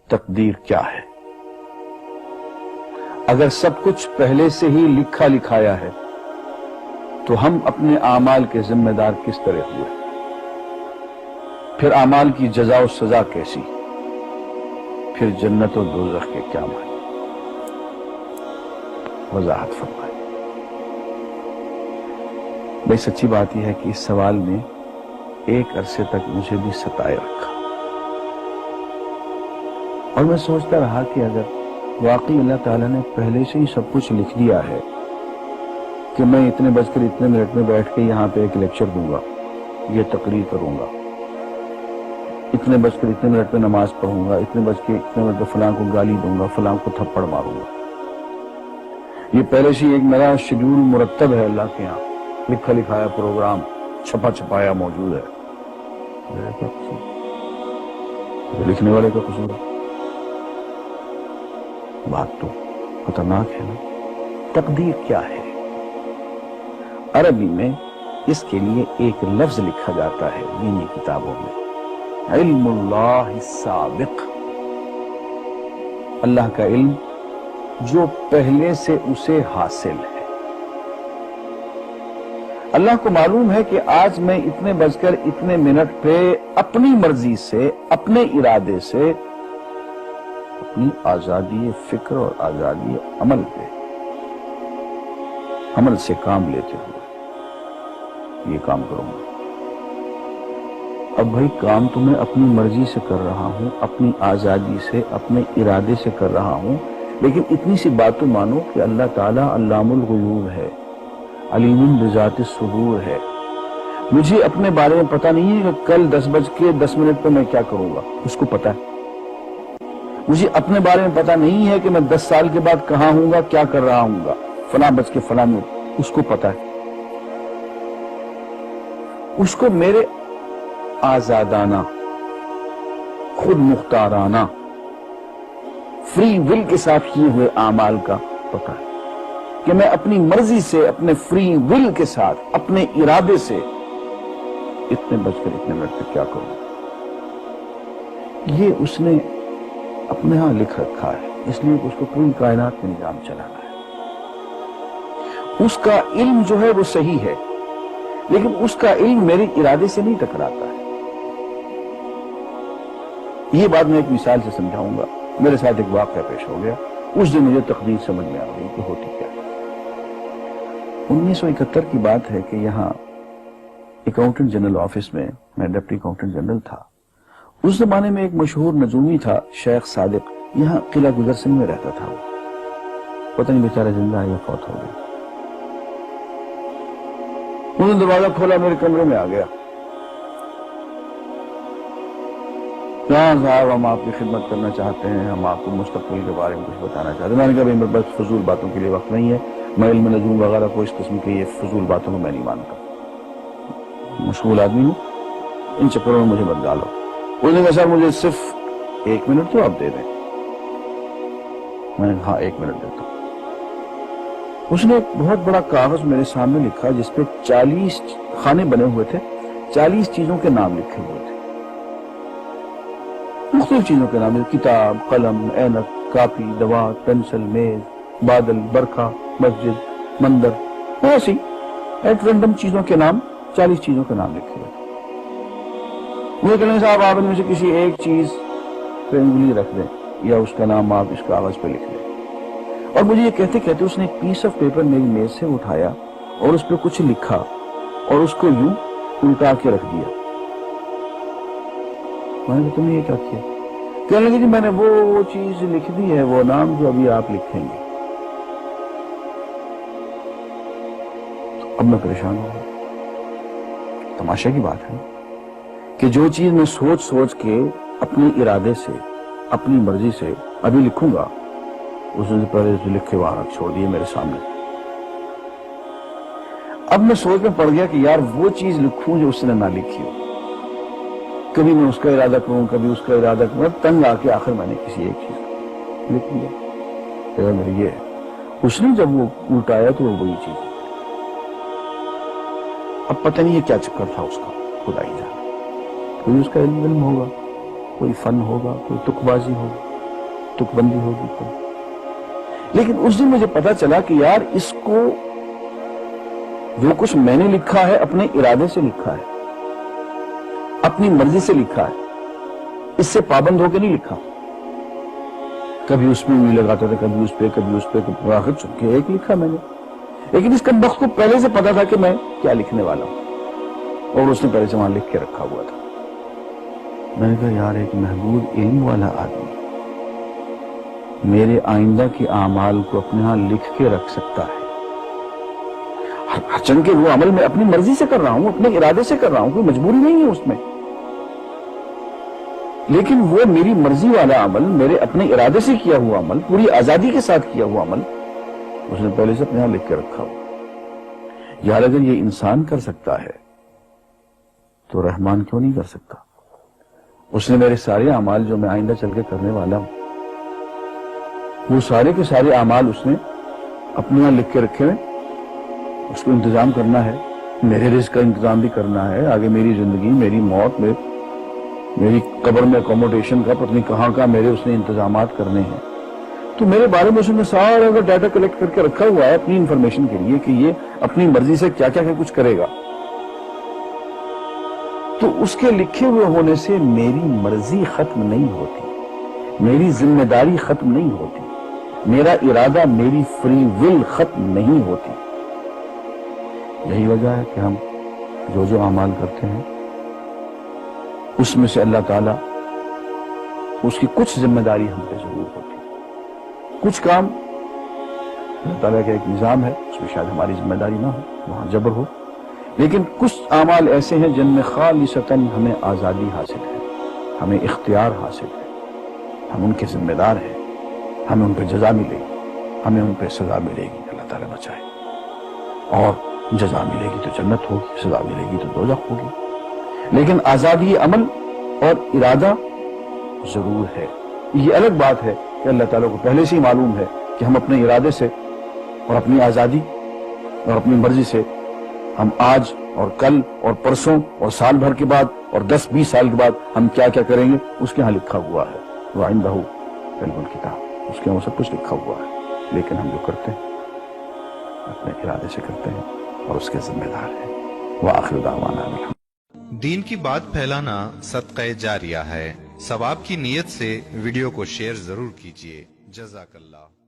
تقدیر کیا ہے؟ اگر سب کچھ پہلے سے ہی لکھا لکھایا ہے تو ہم اپنے اعمال کے ذمہ دار کس طرح ہوئے؟ پھر اعمال کی جزا و سزا کیسی؟ پھر جنت و دوزخ کے کیا معنی؟ وضاحت فرمائے۔ بھئی سچی بات یہ ہے کہ اس سوال نے ایک عرصے تک مجھے بھی ستائے رکھا، اور میں سوچتا رہا کہ اگر واقعی اللہ تعالیٰ نے پہلے سے ہی سب کچھ لکھ دیا ہے کہ میں اتنے بج کر اتنے منٹ میں بیٹھ کے یہاں پہ ایک لیکچر دوں گا، یہ تقریر کروں گا، اتنے بج کر اتنے منٹ میں نماز پڑھوں گا، اتنے بج کے اتنے منٹ میں فلاں کو گالی دوں گا، فلاں کو تھپڑ ماروں گا، یہ پہلے سے ایک میرا شیڈول مرتب ہے اللہ کے ہاں، لکھا لکھایا پروگرام چھپا چھپایا موجود ہے، لکھنے والے کا قصور ہے؟ بات تو خطرناک ہے نا۔ تقدیر کیا ہے؟ عربی میں اس کے لیے ایک لفظ لکھا جاتا ہے دینی کتابوں میں، علم اللہ السابق، اللہ کا علم جو پہلے سے اسے حاصل ہے۔ اللہ کو معلوم ہے کہ آج میں اتنے بج کر اتنے منٹ پہ اپنی مرضی سے، اپنے ارادے سے، اپنی آزادی فکر اور آزادی عمل پہ، عمل سے کام لیتے ہوئے یہ کام کروں گا۔ اب بھائی کام تو میں اپنی مرضی سے کر رہا ہوں، اپنی آزادی سے، اپنے ارادے سے کر رہا ہوں، لیکن اتنی سی بات تو مانو کہ اللہ تعالیٰ علام الغیوب ہے، علیم بذات الصدور ہے۔ مجھے اپنے بارے میں پتہ نہیں ہے کہ کل 10:10 پہ میں کیا کروں گا، اس کو پتہ ہے۔ مجھے اپنے بارے میں پتہ نہیں ہے کہ میں 10 سال کے بعد کہاں ہوں گا، کیا کر رہا ہوں گا، فلاں بج کے فلاں میں، اس کو پتہ ہے۔ اس کو میرے آزادانہ، خود مختارانہ، فری ول کے ساتھ کیے ہوئے اعمال کا پتہ ہے کہ میں اپنی مرضی سے، اپنے فری ول کے ساتھ، اپنے ارادے سے اتنے بج کر اتنے منٹ پہ کیا کروں۔ یہ اس نے اپنے ہاں لکھ رکھا ہے، اس لیے اس کو پوری کائنات میں نظام چلانا ہے۔ اس کا علم جو ہے وہ صحیح ہے، لیکن اس کا علم میرے ارادے سے نہیں ٹکراتا ہے۔ یہ بات میں ایک مثال سے سمجھاؤں گا۔ میرے ساتھ ایک واقعہ پیش ہو گیا، اس دن مجھے تقدیر سمجھ میں آ گئی کہ ہوتی کیا ہے۔ 1971 کی بات ہے کہ یہاں اکاؤنٹنٹ جنرل آفس میں ڈپٹی اکاؤنٹنٹ جنرل تھا۔ اس زمانے میں ایک مشہور نجومی تھا شیخ صادق، یہاں قلعہ گزر سنگھ میں رہتا تھا، وہ پتہ نہیں بیچارہ زندہ ہے یا فوت ہو گیا۔ انہوں نے دروازہ کھولا، میرے کمرے میں آ گیا۔ ہاں صاحب، ہم آپ کی خدمت کرنا چاہتے ہیں، ہم آپ کو مستقبل کے بارے میں کچھ بتانا چاہتے ہیں۔ میں نے کہا میرے پاس فضول باتوں کے لیے وقت نہیں ہے، میں علم نجوم وغیرہ کو اس قسم کے یہ فضول باتوں کو میں نہیں مانتا، مشغول آدمی ہوں، ان چکروں میں مجھے مت ڈالو۔ اس نے کہا سر مجھے صرف 1 منٹ تو آپ دے دیں۔ میں نے کہا ہاں 1 منٹ دیتا ہوں۔ اس نے ایک بہت بڑا کاغذ میرے سامنے لکھا جس پہ 40 خانے بنے ہوئے تھے، 40 چیزوں کے نام لکھے ہوئے تھے، مختلف چیزوں کے نام، کتاب، قلم، اینک، کاپی، دوات، پینسل، میز، بادل، برکھا، مسجد، مندر، ایسی ایٹ رینڈم چیزوں کے نام، 40 چیزوں کے نام لکھے ہوئے تھے۔ مجھے کہنے صاحب آپ ان میں سے کسی ایک چیز پہ انگلی رکھ دیں یا اس کا نام آپ اس کاغذ پہ لکھ دیں۔ اور مجھے یہ کہتے کہتے اس نے ایک پیس آف پیپر میری میز سے اٹھایا اور اس پہ کچھ لکھا اور اس کو یوں الٹا کے رکھ دیا۔ میں نے کہا تم نے یہ کیا کیا؟ کہنے لگے جی میں نے وہ چیز لکھ دی ہے، وہ نام جو ابھی آپ لکھیں گے۔ اب میں پریشان ہوں، تماشا کی بات ہے کہ جو چیز میں سوچ سوچ کے اپنے ارادے سے، اپنی مرضی سے ابھی لکھوں گا، اس نے پہلے لکھ کے وہاں چھوڑ دیے میرے سامنے۔ اب میں سوچ میں پڑ گیا کہ یار وہ چیز لکھوں جو اس نے نہ لکھی ہو، کبھی میں اس کا ارادہ کروں، کبھی اس کا ارادہ کروں، تنگ آ کے آخر میں نے کسی ایک چیز لکھ لیا، میرے یہ ہے۔ اس نے جب وہ الٹایا تو وہ وہی چیز، اب پتہ نہیں یہ کیا چکر تھا اس کا، خدا ہی جانے، کوئی اس کا علم ہوگا، کوئی فن ہوگا، کوئی تک بازی ہوگا، تک بندی ہوگی تو. لیکن اس دن مجھے پتا چلا کہ یار اس کو جو کچھ میں نے لکھا ہے اپنے ارادے سے لکھا ہے, اپنی مرضی سے لکھا ہے, اس سے پابند ہو کے نہیں لکھا. کبھی اس میں بھی لگاتا تھا, کبھی اس پہ آخر چونکہ ایک لکھا میں نے. لیکن اس بخت کو پہلے سے پتا تھا کہ میں کیا لکھنے والا ہوں, اور اس نے پہلے سے وہاں لکھ کے رکھا ہوا تھا. میں نے کہا یار ایک محبوب علم والا آدمی میرے آئندہ کے اعمال کو اپنے ہاں لکھ کے رکھ سکتا ہے. چونکہ وہ عمل میں اپنی مرضی سے کر رہا ہوں, اپنے ارادے سے کر رہا ہوں, کوئی مجبوری نہیں ہے اس میں. لیکن وہ میری مرضی والا عمل, میرے اپنے ارادے سے کیا ہوا عمل, پوری آزادی کے ساتھ کیا ہوا عمل, اس نے پہلے سے اپنے ہاں لکھ کے رکھا ہوا. یار اگر یہ انسان کر سکتا ہے تو رحمان کیوں نہیں کر سکتا؟ اس نے میرے سارے اعمال جو میں آئندہ چل کے کرنے والا ہوں, وہ سارے کے سارے اعمال اس نے اپنے یہاں لکھ کے رکھے ہوئے. اس کو انتظام کرنا ہے, میرے رزق کا انتظام بھی کرنا ہے, آگے میری زندگی, میری موت, میری قبر میں اکوموڈیشن کا پتہ نہیں کہاں کا میرے اس نے انتظامات کرنے ہیں. تو میرے بارے میں اس نے سارا کا ڈیٹا کلیکٹ کر کے رکھا ہوا ہے اپنی انفارمیشن کے لیے کہ یہ اپنی مرضی سے کیا کیا کچھ کرے گا. تو اس کے لکھے ہوئے ہونے سے میری مرضی ختم نہیں ہوتی, میری ذمہ داری ختم نہیں ہوتی, میرا ارادہ, میری فری ول ختم نہیں ہوتی. یہی وجہ ہے کہ ہم جو اعمال کرتے ہیں اس میں سے اللہ تعالیٰ اس کی کچھ ذمہ داری ہم پہ ضرور ہوتی ہے. کچھ کام اللہ تعالیٰ کا ایک نظام ہے, اس میں شاید ہماری ذمہ داری نہ ہو, وہاں جبر ہو. لیکن کچھ اعمال ایسے ہیں جن میں خالصتاً ہمیں آزادی حاصل ہے, ہمیں اختیار حاصل ہے, ہم ان کے ذمہ دار ہیں, ہمیں ان پہ جزا ملے گی, ہمیں ان پہ سزا ملے گی, اللہ تعالیٰ بچائے. اور جزا ملے گی تو جنت ہوگی, سزا ملے گی تو دوزخ ہوگی. لیکن آزادی عمل اور ارادہ ضرور ہے. یہ الگ بات ہے کہ اللہ تعالیٰ کو پہلے سے ہی معلوم ہے کہ ہم اپنے ارادے سے اور اپنی آزادی اور اپنی مرضی سے ہم آج اور کل اور پرسوں اور سال بھر کے بعد اور 10-20 سال کے بعد ہم کیا کیا کریں گے اس کے ہاں لکھا ہوا ہے. وَعِنْدَهُ عِلْمُ الْكِتَابِ, اس کے ہاں سب کچھ لکھا ہوا ہے. لیکن ہم جو کرتے ہیں اپنے ارادے سے کرتے ہیں اور اس کے ذمہ دار ہیں. وَآخِرُ دَعْوَانَا الْحَمْدُ. دین کی بات پھیلانا صدقہ جاریہ ہے. ثواب کی نیت سے ویڈیو کو شیئر ضرور کیجیے. جزاک اللہ.